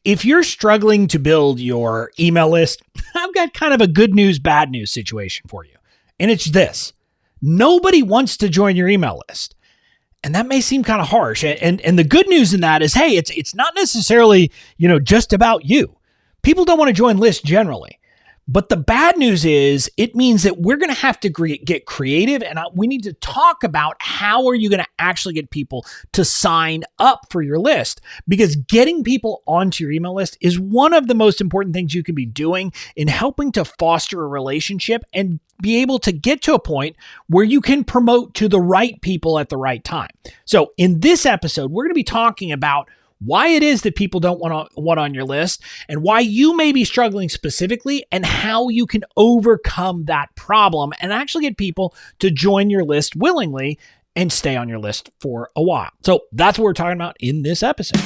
If you're struggling to build your email list, I've got kind of a good news, bad news situation for you. And it's this: nobody wants to join your email list. And that may seem kind of harsh. And the good news in that is, hey, it's not necessarily, just about you. People don't want to join lists generally. But the bad news is it means that we're going to have to get creative, and we need to talk about how are you going to actually get people to sign up for your list, because getting people onto your email list is one of the most important things you can be doing in helping to foster a relationship and be able to get to a point where you can promote to the right people at the right time. So in this episode, we're going to be talking about why it is that people don't want on your list, and why you may be struggling specifically, and how you can overcome that problem and actually get people to join your list willingly and stay on your list for a while. So that's what we're talking about in this episode.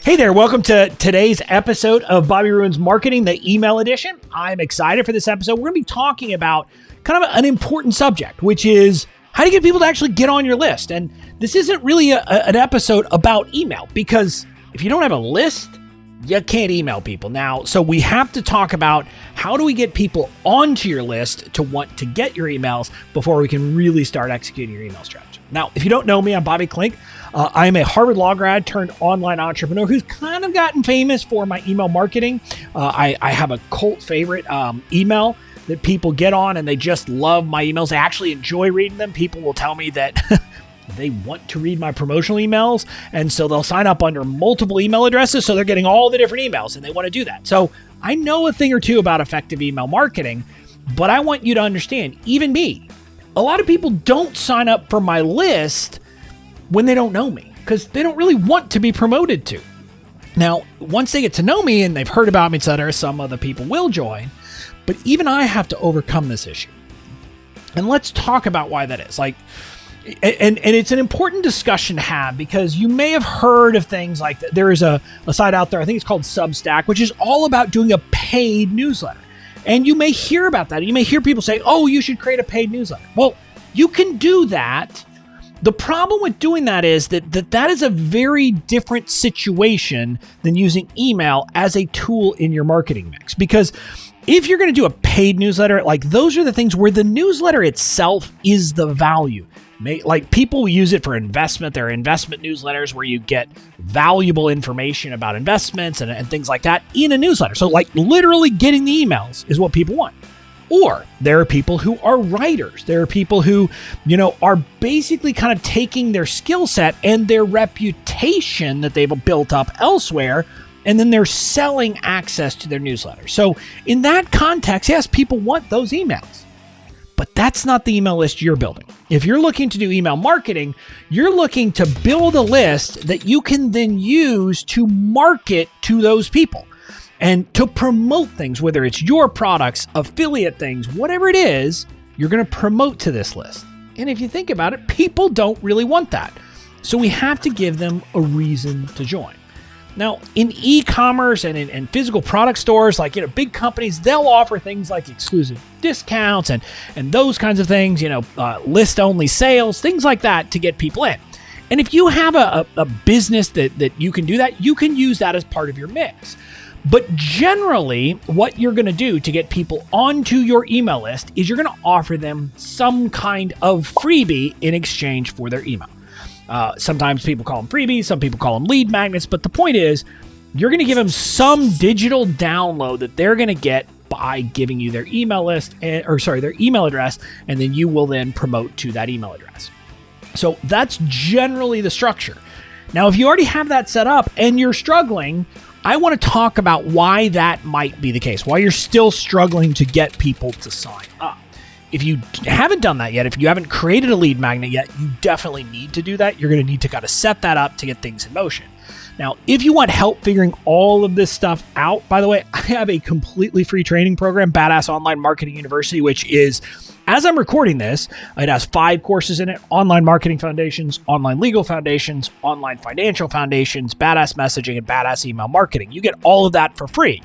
Hey there, welcome to today's episode of Bobby Ruins Marketing, the email edition. I'm excited for this episode. We're going to be talking about kind of an important subject, which is how do you get people to actually get on your list? And this isn't really an episode about email, because if you don't have a list, you can't email people. Now, so we have to talk about how do we get people onto your list to want to get your emails before we can really start executing your email strategy. Now, if you don't know me, I'm Bobby Klink. I'm a Harvard Law grad turned online entrepreneur who's kind of gotten famous for my email marketing. I have a cult favorite email that people get on, and they just love my emails. They actually enjoy reading them. People will tell me that they want to read my promotional emails, and so they'll sign up under multiple email addresses, so they're getting all the different emails, and they want to do that. So I know a thing or two about effective email marketing, but I want you to understand, even me, a lot of people don't sign up for my list when they don't know me, because they don't really want to be promoted to. Now, once they get to know me and they've heard about me, et cetera, some other people will join, but even I have to overcome this issue. And let's talk about why that is. And it's an important discussion to have, because you may have heard of things like that. There is a site out there, I think it's called Substack, which is all about doing a paid newsletter. And you may hear about that. You may hear people say, oh, you should create a paid newsletter. Well, you can do that. The problem with doing that is that is a very different situation than using email as a tool in your marketing mix. Because if you're going to do a paid newsletter, those are the things where the newsletter itself is the value. People use it for investment. There are investment newsletters where you get valuable information about investments and things like that in a newsletter. So literally getting the emails is what people want. Or there are people who are writers. There are people who, are basically kind of taking their skill set and their reputation that they've built up elsewhere, and then they're selling access to their newsletter. So in that context, yes, people want those emails. But that's not the email list you're building. If you're looking to do email marketing, you're looking to build a list that you can then use to market to those people and to promote things, whether it's your products, affiliate things, whatever it is, you're going to promote to this list. And if you think about it, people don't really want that. So we have to give them a reason to join. Now, in e-commerce and in physical product stores, big companies, they'll offer things like exclusive discounts and those kinds of things, list-only sales, things like that to get people in. And if you have a business that you can do that, you can use that as part of your mix. But generally, what you're going to do to get people onto your email list is you're going to offer them some kind of freebie in exchange for their email. Sometimes people call them freebies, some people call them lead magnets, but the point is you're going to give them some digital download that they're going to get by giving you their email list, their email address, and then you will then promote to that email address. So that's generally the structure. Now, if you already have that set up and you're struggling, I want to talk about why that might be the case, why you're still struggling to get people to sign up. If you haven't done that yet, if you haven't created a lead magnet yet, you definitely need to do that. You're going to need to kind of set that up to get things in motion. Now, if you want help figuring all of this stuff out, by the way, I have a completely free training program, BADA Online Marketing University, which is, as I'm recording this, it has 5 courses in it: online marketing foundations, online legal foundations, online financial foundations, BADA Messaging, and BADA email marketing. You get all of that for free.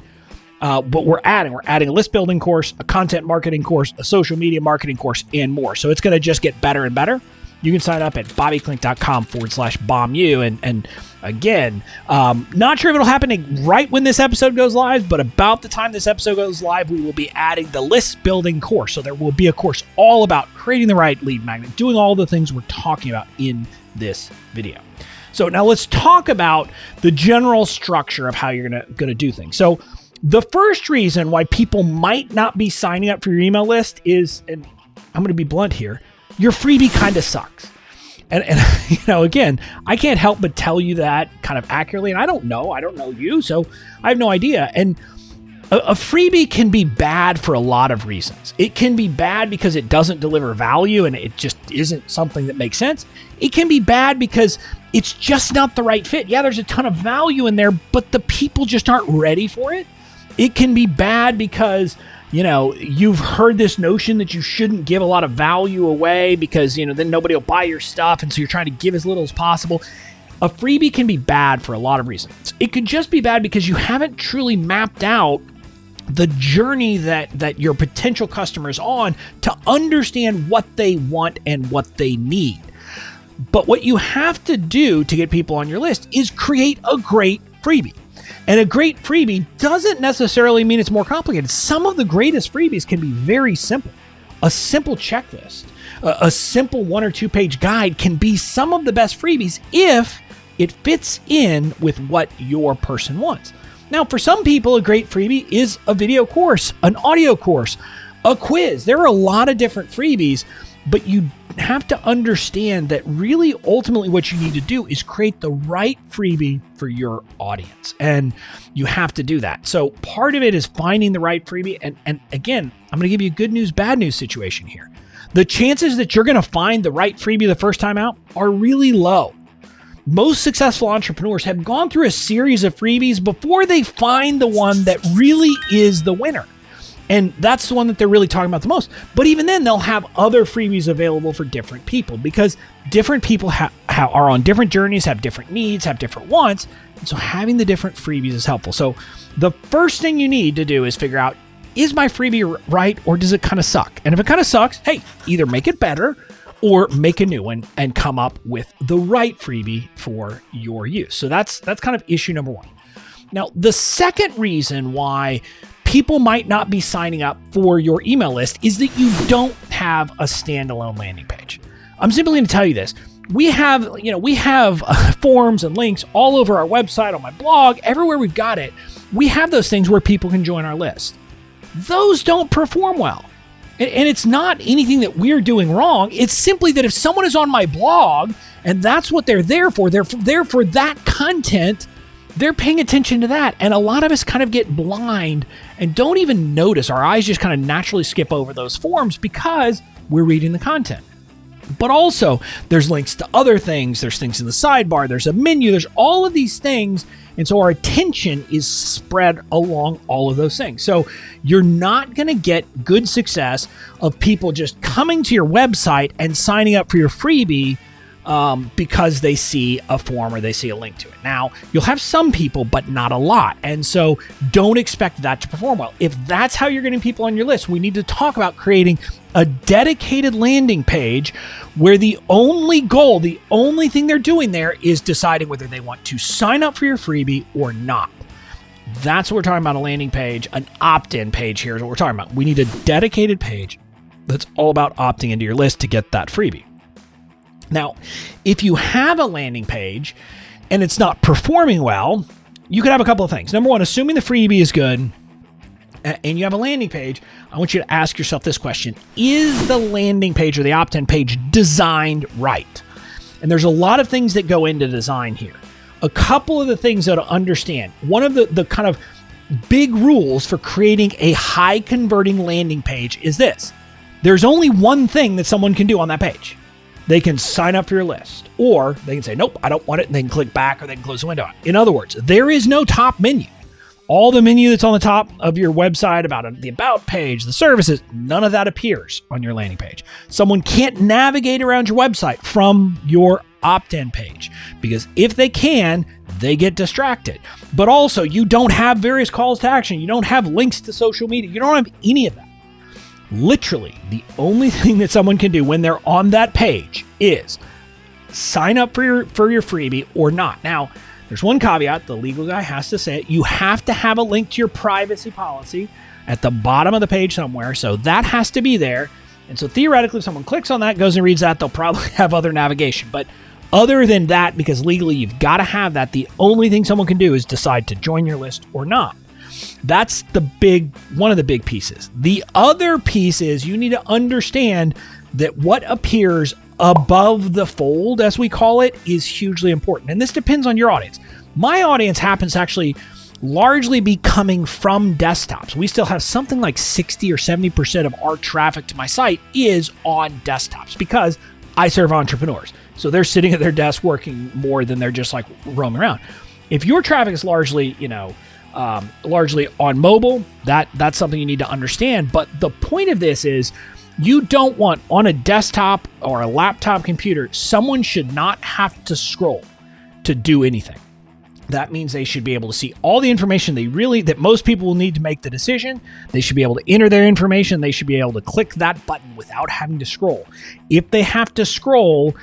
But we're adding a list building course, a content marketing course, a social media marketing course, and more. So it's going to just get better and better. You can sign up at bobbyklink.com/BOMU. And again, not sure if it'll happen right when this episode goes live, but about the time this episode goes live, we will be adding the list building course. So there will be a course all about creating the right lead magnet, doing all the things we're talking about in this video. So now let's talk about the general structure of how you're gonna do things. So the first reason why people might not be signing up for your email list is, and I'm going to be blunt here, your freebie kind of sucks. And again, I can't help but tell you that kind of accurately. And I don't know you, so I have no idea. And a freebie can be bad for a lot of reasons. It can be bad because it doesn't deliver value and it just isn't something that makes sense. It can be bad because it's just not the right fit. Yeah, there's a ton of value in there, but the people just aren't ready for it. It can be bad because, you've heard this notion that you shouldn't give a lot of value away because, then nobody will buy your stuff. And so you're trying to give as little as possible. A freebie can be bad for a lot of reasons. It could just be bad because you haven't truly mapped out the journey that your potential customer is on to understand what they want and what they need. But what you have to do to get people on your list is create a great freebie. And a great freebie doesn't necessarily mean it's more complicated. Some of the greatest freebies can be very simple. A simple checklist, a simple 1 or 2 page guide can be some of the best freebies if it fits in with what your person wants. Now, for some people, a great freebie is a video course, an audio course, a quiz. There are a lot of different freebies, but you have to understand that really ultimately what you need to do is create the right freebie for your audience. And you have to do that. So part of it is finding the right freebie. And again, I'm going to give you a good news, bad news situation here. The chances that you're going to find the right freebie the first time out are really low. Most successful entrepreneurs have gone through a series of freebies before they find the one that really is the winner. And that's the one that they're really talking about the most. But even then, they'll have other freebies available for different people because different people are on different journeys, have different needs, have different wants. And so having the different freebies is helpful. So the first thing you need to do is figure out, is my freebie right or does it kind of suck? And if it kind of sucks, hey, either make it better or make a new one and come up with the right freebie for your use. So that's kind of issue number one. Now, the second reason why people might not be signing up for your email list is that you don't have a standalone landing page. I'm simply going to tell you this. We have forms and links all over our website, on my blog, everywhere we've got it. We have those things where people can join our list. Those don't perform well. And it's not anything that we're doing wrong. It's simply that if someone is on my blog and that's what they're there for that content, they're paying attention to that. And a lot of us kind of get blind and don't even notice. Our eyes just kind of naturally skip over those forms because we're reading the content. But also, there's links to other things. There's things in the sidebar. There's a menu. There's all of these things. And so our attention is spread along all of those things. So you're not going to get good success of people just coming to your website and signing up for your freebie because they see a form or they see a link to it. Now, you'll have some people, but not a lot. And so don't expect that to perform well. If that's how you're getting people on your list, we need to talk about creating a dedicated landing page where the only goal, the only thing they're doing there is deciding whether they want to sign up for your freebie or not. That's what we're talking about, a landing page. An opt-in page here is what we're talking about. We need a dedicated page that's all about opting into your list to get that freebie. Now, if you have a landing page and it's not performing well, you could have a couple of things. Number one, assuming the freebie is good and you have a landing page, I want you to ask yourself this question. Is the landing page or the opt-in page designed right? And there's a lot of things that go into design here. A couple of the things that to understand. One of the kind of big rules for creating a high converting landing page is this. There's only one thing that someone can do on that page. They can sign up for your list, or they can say, nope, I don't want it, and they can click back, or they can close the window. In other words, there is no top menu. All the menu that's on the top of your website, about the about page, the services, none of that appears on your landing page. Someone can't navigate around your website from your opt-in page, because if they can, they get distracted. But also, you don't have various calls to action. You don't have links to social media. You don't have any of that. Literally, the only thing that someone can do when they're on that page is sign up for your freebie or not. Now, there's one caveat. The legal guy has to say it. You have to have a link to your privacy policy at the bottom of the page somewhere. So that has to be there. And so theoretically, if someone clicks on that, goes and reads that, they'll probably have other navigation. But other than that, because legally you've got to have that, the only thing someone can do is decide to join your list or not. That's one of the big pieces. The other piece is you need to understand that what appears above the fold, as we call it, is hugely important. And this depends on your audience. My audience happens to actually largely be coming from desktops. We still have something like 60 or 70% of our traffic to my site is on desktops because I serve entrepreneurs. So they're sitting at their desk working more than they're just like roaming around. If your traffic is largely, largely on mobile, that's something you need to understand. But the point of this is you don't want on a desktop or a laptop computer, someone should not have to scroll to do anything. That means they should be able to see all the information that most people will need to make the decision. They should be able to enter their information. They should be able to click that button without having to scroll. If they have to scroll,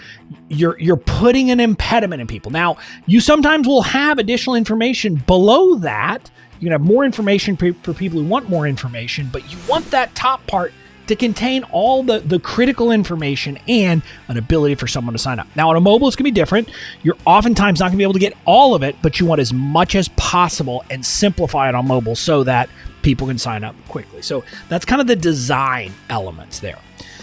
you're putting an impediment in people. Now, you sometimes will have additional information below that. You can have more information for people who want more information, but you want that top part to contain all the critical information and an ability for someone to sign up. Now, on a mobile, it's going to be different. You're oftentimes not going to be able to get all of it, but you want as much as possible and simplify it on mobile so that people can sign up quickly. So that's kind of the design elements there.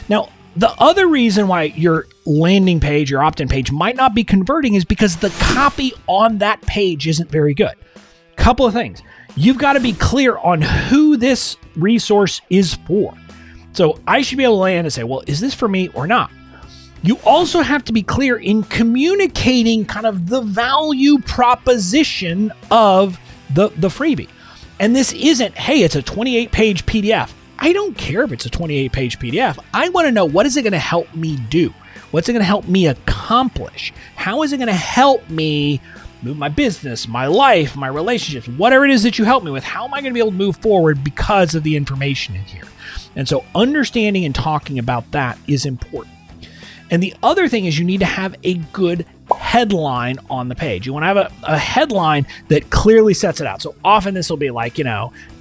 Now, the other reason why your landing page, your opt-in page might not be converting is because the copy on that page isn't very good. Couple of things. You've got to be clear on who this resource is for. So I should be able to land and say, well, is this for me or not? You also have to be clear in communicating kind of the value proposition of the freebie. And this isn't, hey, it's a 28-page PDF. I don't care if it's a 28-page PDF. I want to know, what is it going to help me do? What's it going to help me accomplish? How is it going to help me move my business, my life, my relationships, whatever it is that you help me with? How am I going to be able to move forward because of the information in here? And so understanding and talking about that is important. And the other thing is you need to have a good headline on the page. You want to have a headline that clearly sets it out. So often this will be like,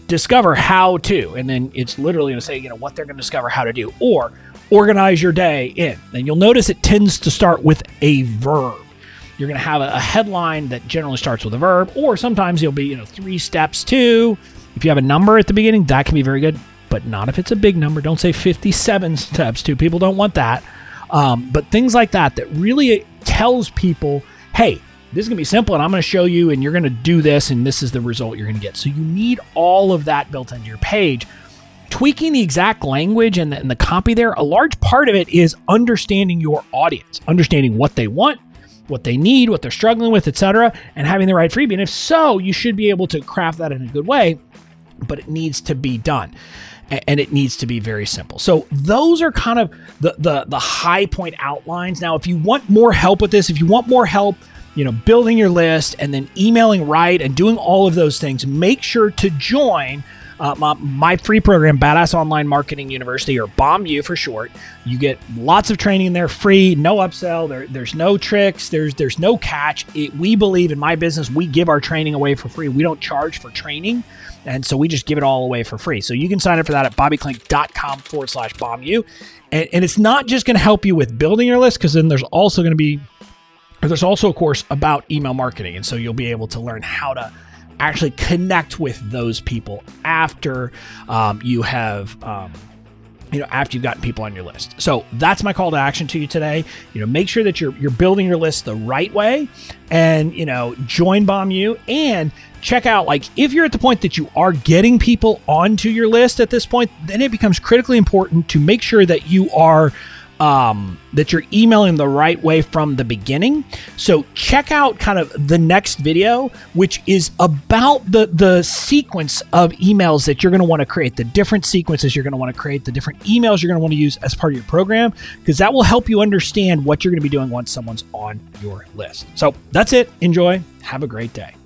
discover how to, and then it's literally going to say, what they're going to discover how to do, or organize your day in. And you'll notice it tends to start with a verb. You're going to have a headline that generally starts with a verb, or sometimes you'll be, 3 steps to. If you have a number at the beginning, that can be very good, but not if it's a big number. Don't say 57 steps to. People don't want that. But things like that really tells people, hey, this is going to be simple and I'm going to show you and you're going to do this and this is the result you're going to get. So you need all of that built into your page. Tweaking the exact language and the copy there, a large part of it is understanding your audience, understanding what they want, what they need, what they're struggling with, etc., and having the right freebie. And if so, you should be able to craft that in a good way, but it needs to be done. And it needs to be very simple. So those are kind of the high point outlines. Now, if you want more help with this, if you want more help, building your list and then emailing right and doing all of those things, make sure to join my free program, BADA Online Marketing University, or BOMU for short. You get lots of training in there, free, no upsell. There's no tricks. There's no catch. We believe in my business, we give our training away for free. We don't charge for training. And so we just give it all away for free. So you can sign up for that at bobbyklink.com/BOMU. And it's not just going to help you with building your list, because then there's also a course about email marketing. And so you'll be able to learn how to actually connect with those people after you have after you've gotten people on your list. So that's my call to action to you today. Make sure that you're building your list the right way, and join BOMU and check out, if you're at the point that you are getting people onto your list at this point, then it becomes critically important to make sure that you are that you're emailing the right way from the beginning. So check out kind of the next video, which is about the sequence of emails that you're going to want to create, the different sequences you're going to want to create, the different emails you're going to want to use as part of your program, because that will help you understand what you're going to be doing once someone's on your list. So that's it. Enjoy. Have a great day.